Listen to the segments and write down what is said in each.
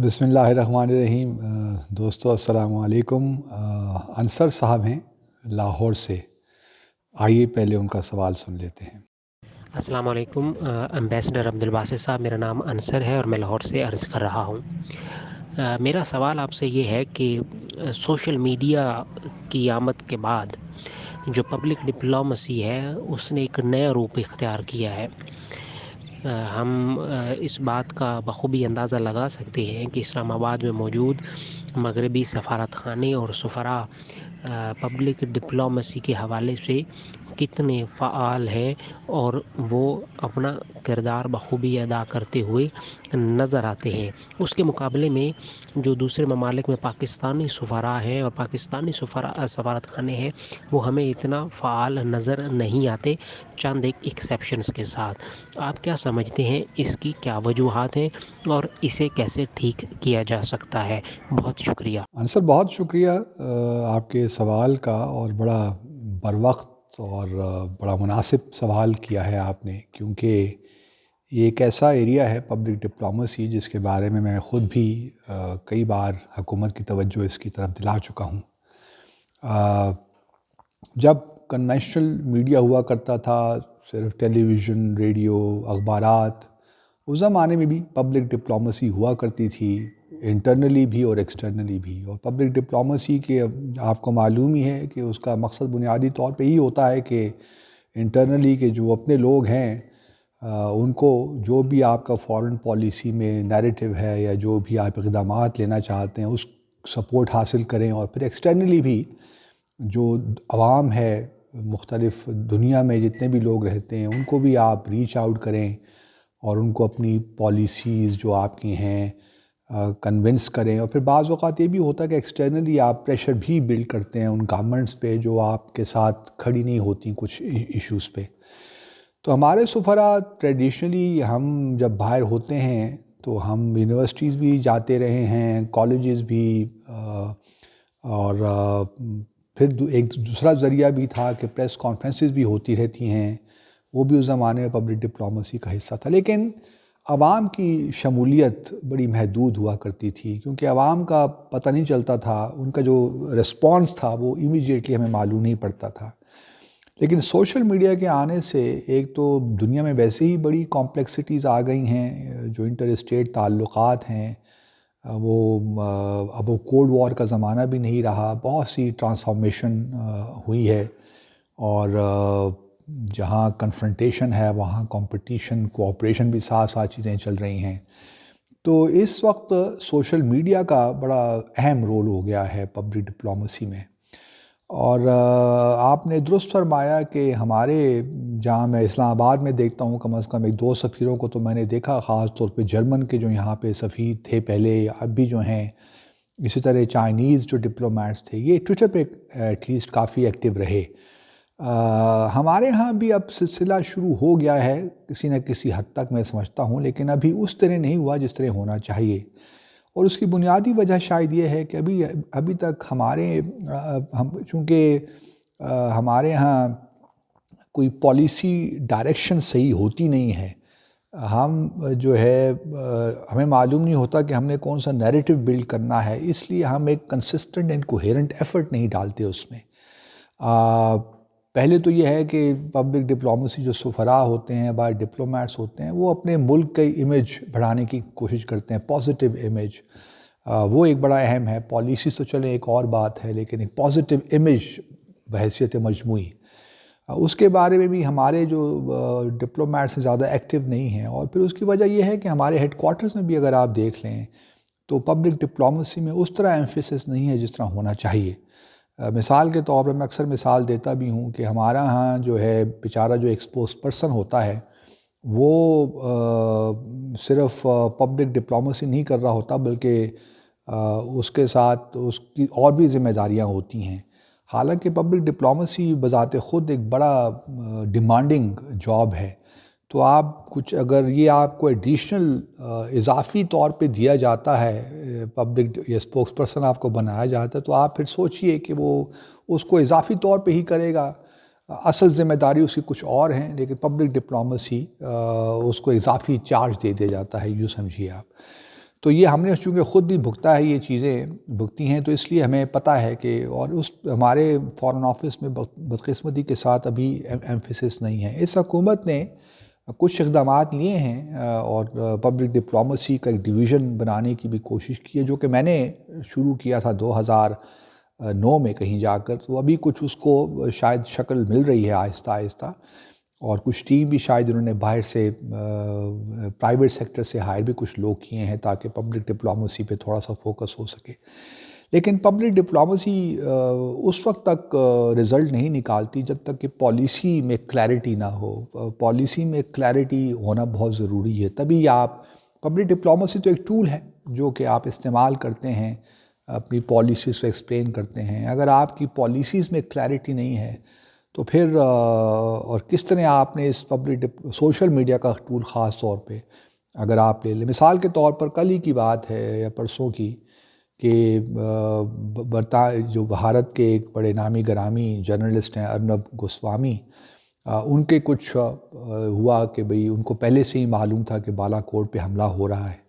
بسم اللہ الرحمن الرحیم۔ دوستو السلام علیکم۔ انصر صاحب ہیں لاہور سے، آئیے پہلے ان کا سوال سن لیتے ہیں۔ السلام علیکم امبیسڈر عبدالباسط صاحب، میرا نام انصر ہے اور میں لاہور سے عرض کر رہا ہوں۔ میرا سوال آپ سے یہ ہے کہ سوشل میڈیا کی آمد کے بعد جو پبلک ڈپلومسی ہے اس نے ایک نیا روپ اختیار کیا ہے۔ ہم اس بات کا بخوبی اندازہ لگا سکتے ہیں کہ اسلام آباد میں موجود مغربی سفارت خانے اور سفراء پبلک ڈپلومسی کے حوالے سے کتنے فعال ہیں اور وہ اپنا کردار بخوبی ادا کرتے ہوئے نظر آتے ہیں۔ اس کے مقابلے میں جو دوسرے ممالک میں پاکستانی سفراء ہیں اور پاکستانی سفارت خانے ہیں وہ ہمیں اتنا فعال نظر نہیں آتے، چند ایک ایکسیپشنز کے ساتھ۔ آپ کیا سمجھتے ہیں اس کی کیا وجوہات ہیں اور اسے کیسے ٹھیک کیا جا سکتا ہے؟ بہت شکریہ۔ انصر بہت شکریہ آپ کے سوال کا، اور بڑا بروقت اور بڑا مناسب سوال کیا ہے آپ نے، کیونکہ یہ ایک ایسا ایریا ہے پبلک ڈپلومسی جس کے بارے میں خود بھی کئی بار حکومت کی توجہ اس کی طرف دلا چکا ہوں۔ جب کنونشنل میڈیا ہوا کرتا تھا، صرف ٹیلی ویژن، ریڈیو، اخبارات، اس زمانے میں بھی پبلک ڈپلومسی ہوا کرتی تھی، انٹرنلی بھی اور ایکسٹرنلی بھی۔ اور پبلک ڈپلومسی کے آپ کو معلوم ہی ہے کہ اس کا مقصد بنیادی طور پہ یہی ہوتا ہے کہ انٹرنلی کے جو اپنے لوگ ہیں ان کو جو بھی آپ کا فارن پالیسی میں نیریٹو ہے یا جو بھی آپ اقدامات لینا چاہتے ہیں اس سپورٹ حاصل کریں، اور پھر ایکسٹرنلی بھی جو عوام ہے مختلف دنیا میں جتنے بھی لوگ رہتے ہیں ان کو بھی آپ ریچ آؤٹ کریں اور ان کو اپنی پالیسیز جو آپ کی ہیں کنونس کریں۔ اور پھر بعض اوقات یہ بھی ہوتا ہے کہ ایکسٹرنلی آپ پریشر بھی بلڈ کرتے ہیں ان گورنمنٹس پہ جو آپ کے ساتھ کھڑی نہیں ہوتی کچھ ایشوز پہ۔ تو ہمارے سفراء ٹریڈیشنلی ہم جب باہر ہوتے ہیں تو ہم یونیورسٹیز بھی جاتے رہے ہیں، کالجز بھی، اور پھر ایک دوسرا ذریعہ بھی تھا کہ پریس کانفرنسز بھی ہوتی رہتی ہیں، وہ بھی اس زمانے میں پبلک ڈپلومسی کا حصہ تھا۔ لیکن عوام کی شمولیت بڑی محدود ہوا کرتی تھی، کیونکہ عوام کا پتہ نہیں چلتا تھا، ان کا جو رسپانس تھا وہ امیڈیٹلی ہمیں معلوم نہیں پڑتا تھا۔ لیکن سوشل میڈیا کے آنے سے ایک تو دنیا میں ویسے ہی بڑی کمپلیکسٹیز آ گئی ہیں، جو انٹر اسٹیٹ تعلقات ہیں اب وہ کولڈ وار کا زمانہ بھی نہیں رہا، بہت سی ٹرانسفارمیشن ہوئی ہے، اور جہاں کنفرنٹیشن ہے وہاں کمپٹیشن، کوآپریشن بھی ساتھ ساتھ چیزیں چل رہی ہیں۔ تو اس وقت سوشل میڈیا کا بڑا اہم رول ہو گیا ہے پبلک ڈپلومسی میں۔ اور آپ نے درست فرمایا کہ ہمارے جہاں میں اسلام آباد میں دیکھتا ہوں کم از کم ایک دو سفیروں کو تو میں نے دیکھا، خاص طور پہ جرمن کے جو یہاں پہ سفیر تھے پہلے، اب بھی جو ہیں، اسی طرح چائنیز جو ڈپلومیٹس تھے، یہ ٹویٹر پہ ایٹ لیسٹ کافی ایکٹیو رہے۔ ہمارے ہاں بھی اب سلسلہ شروع ہو گیا ہے کسی نہ کسی حد تک، میں سمجھتا ہوں، لیکن ابھی اس طرح نہیں ہوا جس طرح ہونا چاہیے۔ اور اس کی بنیادی وجہ شاید یہ ہے کہ ابھی تک چونکہ ہمارے ہاں کوئی پالیسی ڈائریکشن صحیح ہوتی نہیں ہے، ہم جو ہے ہمیں معلوم نہیں ہوتا کہ ہم نے کون سا نیریٹو بلڈ کرنا ہے، اس لیے ہم ایک کنسسٹنٹ اینڈ کوہیرنٹ ایفرٹ نہیں ڈالتے اس میں۔ پہلے تو یہ ہے کہ پبلک ڈپلومسی جو سفراء ہوتے ہیں، باہر ڈپلومیٹس ہوتے ہیں، وہ اپنے ملک کے امیج بڑھانے کی کوشش کرتے ہیں، پازیٹیو امیج، وہ ایک بڑا اہم ہے۔ پالیسی تو چلیں ایک اور بات ہے، لیکن ایک پازیٹیو امیج بحیثیت مجموعی، اس کے بارے میں بھی ہمارے جو ڈپلومیٹس زیادہ ایکٹیو نہیں ہیں۔ اور پھر اس کی وجہ یہ ہے کہ ہمارے ہیڈ کوارٹرز میں بھی اگر آپ دیکھ لیں تو پبلک ڈپلومسی میں اس طرح ایمفیسس نہیں ہے جس طرح ہونا چاہیے۔ مثال کے طور پر میں اکثر مثال دیتا بھی ہوں کہ ہمارا ہاں جو ہے بیچارہ جو ایکسپوز پرسن ہوتا ہے وہ صرف پبلک ڈپلومسی نہیں کر رہا ہوتا، بلکہ اس کے ساتھ اس کی اور بھی ذمہ داریاں ہوتی ہیں۔ حالانکہ پبلک ڈپلومسی بذات خود ایک بڑا ڈیمانڈنگ جاب ہے، تو آپ کچھ اگر یہ آپ کو ایڈیشنل اضافی طور پہ دیا جاتا ہے، پبلک یا اسپوکس پرسن آپ کو بنایا جاتا ہے، تو آپ پھر سوچئے کہ وہ اس کو اضافی طور پہ ہی کرے گا، اصل ذمہ داری اس کی کچھ اور ہیں، لیکن پبلک ڈپلومسی اس کو اضافی چارج دے دیا جاتا ہے، یوں سمجھیے آپ۔ تو یہ ہم نے چونکہ خود بھی بھگتا ہے، یہ چیزیں بھگتی ہیں، تو اس لیے ہمیں پتہ ہے کہ، اور اس ہمارے فارن آفس میں بدقسمتی کے ساتھ ابھی ایمفیسس نہیں ہے۔ اس حکومت نے کچھ اقدامات لیے ہیں اور پبلک ڈپلومیسی کا ایک ڈویژن بنانے کی بھی کوشش کی ہے، جو کہ میں نے شروع کیا تھا 2009 میں کہیں جا کر، تو ابھی کچھ اس کو شاید شکل مل رہی ہے آہستہ آہستہ، اور کچھ ٹیم بھی شاید انہوں نے باہر سے پرائیویٹ سیکٹر سے ہائر بھی کچھ لوگ کیے ہیں تاکہ پبلک ڈپلومیسی پہ تھوڑا سا فوکس ہو سکے۔ لیکن پبلک ڈپلومیسی اس وقت تک رزلٹ نہیں نکالتی جب تک کہ پالیسی میں کلیئرٹی نہ ہو۔ پالیسی میں کلیئرٹی ہونا بہت ضروری ہے، تبھی آپ، پبلک ڈپلومیسی تو ایک ٹول ہے جو کہ آپ استعمال کرتے ہیں، اپنی پالیسیز کو ایکسپلین کرتے ہیں۔ اگر آپ کی پالیسیز میں کلیئرٹی نہیں ہے تو پھر اور کس طرح آپ نے اس سوشل میڈیا کا ٹول خاص طور پہ اگر آپ لے لیں، مثال کے طور پر کل ہی کی بات ہے یا پرسوں کی، کہ جو بھارت کے ایک بڑے نامی گرامی جرنلسٹ ہیں ارنب گوسوامی، ان کے کچھ ہوا کہ بھئی ان کو پہلے سے ہی معلوم تھا کہ بالا کوٹ پہ حملہ ہو رہا ہے،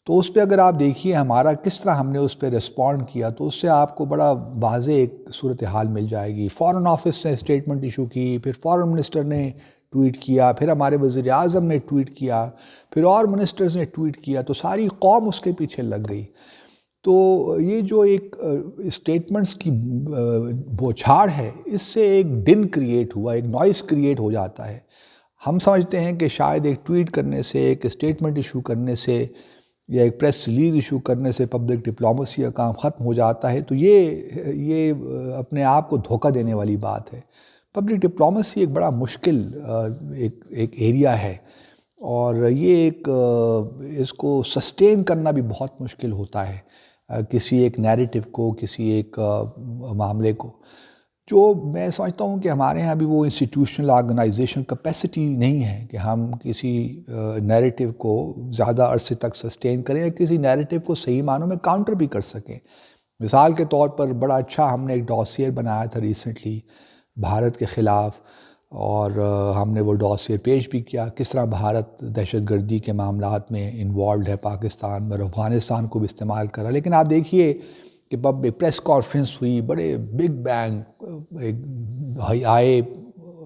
تو اس پہ اگر آپ دیکھیے ہمارا کس طرح ہم نے اس پہ ریسپونڈ کیا، تو اس سے آپ کو بڑا واضح ایک صورتحال مل جائے گی۔ فارن آفس نے اسٹیٹمنٹ ایشو کی، پھر فارن منسٹر نے ٹویٹ کیا، پھر ہمارے وزیر اعظم نے ٹویٹ کیا، پھر اور منسٹرز نے ٹویٹ کیا، تو ساری قوم اس کے پیچھے لگ گئی۔ تو یہ جو ایک اسٹیٹمنٹس کی بوچھاڑ ہے، اس سے ایک ڈن کریٹ ہوا، ایک نوائز کریٹ ہو جاتا ہے۔ ہم سمجھتے ہیں کہ شاید ایک ٹویٹ کرنے سے، ایک اسٹیٹمنٹ ایشو کرنے سے یا ایک پریس ریلیز ایشو کرنے سے پبلک ڈپلومیسی کا کام ختم ہو جاتا ہے، تو یہ اپنے آپ کو دھوکہ دینے والی بات ہے۔ پبلک ڈپلومیسی ایک بڑا مشکل ایک ایریا ہے، اور یہ اس کو سسٹین کرنا بھی بہت مشکل ہوتا ہے، کسی ایک نیریٹو کو، کسی ایک معاملے کو، جو میں سمجھتا ہوں کہ ہمارے ہاں بھی وہ انسٹیٹیوشنل آرگنائزیشن کیپیسٹی نہیں ہے کہ ہم کسی نیریٹو کو زیادہ عرصے تک سسٹین کریں یا کسی نیریٹو کو صحیح معنوں میں کاؤنٹر بھی کر سکیں۔ مثال کے طور پر بڑا اچھا ہم نے ایک ڈاسیر بنایا تھا ریسنٹلی بھارت کے خلاف، اور ہم نے وہ ڈاسیر پیش بھی کیا، کس طرح بھارت دہشت گردی کے معاملات میں انوالوڈ ہے پاکستان میں، اور افغانستان کو بھی استعمال کر رہا ہے۔ لیکن آپ دیکھیے کہ پریس کانفرنس ہوئی، بڑے بگ بینگ آئے،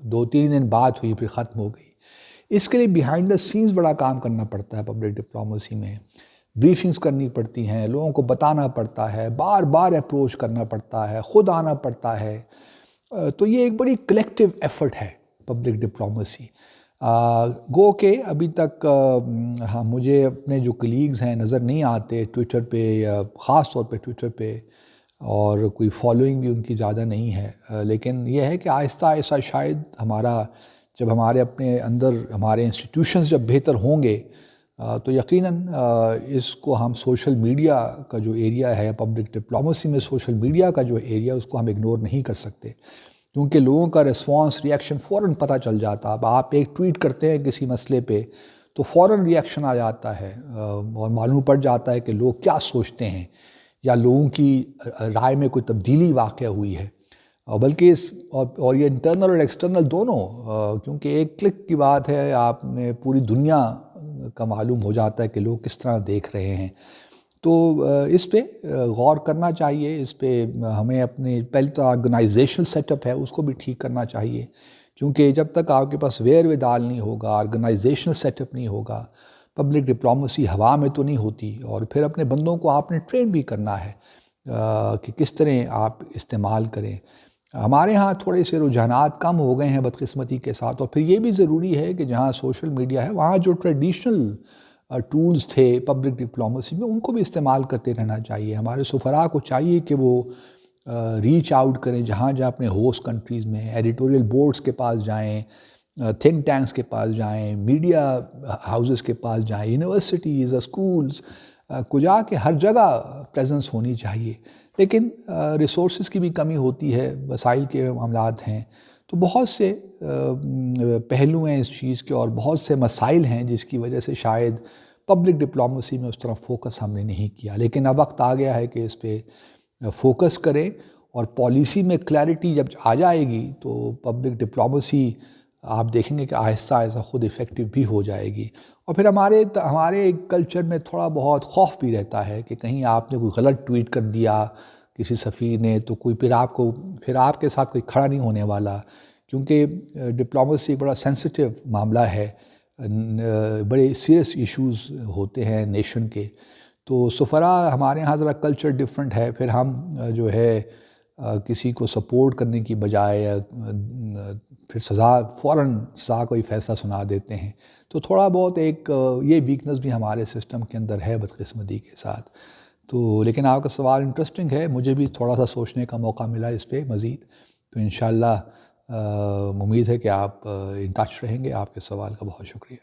2-3 دن بات ہوئی، پھر ختم ہو گئی۔ اس کے لیے بیہائنڈ دا سینز بڑا کام کرنا پڑتا ہے پبلک ڈپلومیسی میں، بریفنگز کرنی پڑتی ہیں، لوگوں کو بتانا پڑتا ہے، بار بار اپروچ کرنا پڑتا ہے، خود آنا پڑتا ہے، تو یہ ایک بڑی کلیکٹیو ایفرٹ ہے پبلک ڈپلومیسی۔ گو کہ ابھی تک مجھے اپنے جو کلیگز ہیں نظر نہیں آتے ٹویٹر پہ، یا خاص طور پہ ٹویٹر پہ، اور کوئی فالوئنگ بھی ان کی زیادہ نہیں ہے، لیکن یہ ہے کہ آہستہ آہستہ شاید جب ہمارے اپنے اندر ہمارے انسٹیٹیوشنز جب بہتر ہوں گے، تو یقیناً اس کو ہم سوشل میڈیا کا جو ایریا ہے، پبلک ڈپلومیسی میں سوشل میڈیا کا جو ایریا، اس کو ہم اگنور نہیں کر سکتے، کیونکہ لوگوں کا ریسپانس، ریاکشن فوراً پتہ چل جاتا۔ اب آپ ایک ٹویٹ کرتے ہیں کسی مسئلے پہ تو فوراً ریاکشن آ جاتا ہے، اور معلوم پڑ جاتا ہے کہ لوگ کیا سوچتے ہیں، یا لوگوں کی رائے میں کوئی تبدیلی واقع ہوئی ہے، بلکہ اور یہ انٹرنل اور ایکسٹرنل دونوں، کیونکہ ایک کلک کی بات ہے، آپ نے پوری دنیا کا معلوم ہو جاتا ہے کہ لوگ کس طرح دیکھ رہے ہیں۔ تو اس پہ غور کرنا چاہیے، اس پہ ہمیں اپنے پہلے تو آرگنائزیشنل سیٹ اپ ہے اس کو بھی ٹھیک کرنا چاہیے، کیونکہ جب تک آپ کے پاس ویر ودال نہیں ہوگا، آرگنائزیشنل سیٹ اپ نہیں ہوگا، پبلک ڈپلومیسی ہوا میں تو نہیں ہوتی۔ اور پھر اپنے بندوں کو آپ نے ٹرین بھی کرنا ہے کہ کس طرح آپ استعمال کریں۔ ہمارے ہاں تھوڑے سے رجحانات کم ہو گئے ہیں بدقسمتی کے ساتھ، اور پھر یہ بھی ضروری ہے کہ جہاں سوشل میڈیا ہے وہاں جو ٹریڈیشنل ٹولز تھے پبلک ڈپلومیسی میں، ان کو بھی استعمال کرتے رہنا چاہیے۔ ہمارے سفراء کو چاہیے کہ وہ ریچ آؤٹ کریں جہاں اپنے ہوسٹ کنٹریز میں، ایڈیٹوریل بورڈز کے پاس جائیں، تھنک ٹینکس کے پاس جائیں، میڈیا ہاؤسز کے پاس جائیں، یونیورسٹیز، اسکولز کو جا کے ہر جگہ پریزنس ہونی چاہیے۔ لیکن ریسورسز کی بھی کمی ہوتی ہے، وسائل کے معاملات ہیں، تو بہت سے پہلو ہیں اس چیز کے، اور بہت سے مسائل ہیں جس کی وجہ سے شاید پبلک ڈپلومیسی میں اس طرح فوکس ہم نے نہیں کیا۔ لیکن اب وقت آ گیا ہے کہ اس پہ فوکس کریں، اور پالیسی میں کلیئرٹی جب آ جائے گی تو پبلک ڈپلومیسی آپ دیکھیں گے کہ آہستہ آہستہ خود ایفیکٹو بھی ہو جائے گی، اور پھر ہمارے کلچر میں تھوڑا بہت خوف بھی رہتا ہے کہ کہیں آپ نے کوئی غلط ٹویٹ کر دیا کسی سفیر نے تو کوئی پھر آپ کے ساتھ کوئی کھڑا نہیں ہونے والا، کیونکہ ڈپلومیسی ایک بڑا سینسٹیو معاملہ ہے، بڑے سیریس ایشوز ہوتے ہیں نیشن کے. تو سفراء ہمارے ہاں ذرا کلچر ڈیفرنٹ ہے، پھر ہم جو ہے کسی کو سپورٹ کرنے کی بجائے پھر فوراً سزا کوئی فیصلہ سنا دیتے ہیں. تو تھوڑا بہت ایک یہ ویکنس بھی ہمارے سسٹم کے اندر ہے بدقسمتی کے ساتھ. تو لیکن آپ کا سوال انٹرسٹنگ ہے، مجھے بھی تھوڑا سا سوچنے کا موقع ملا اس پہ مزید. تو انشاءاللہ امید ہے کہ آپ ان ٹچ رہیں گے. آپ کے سوال کا بہت شکریہ.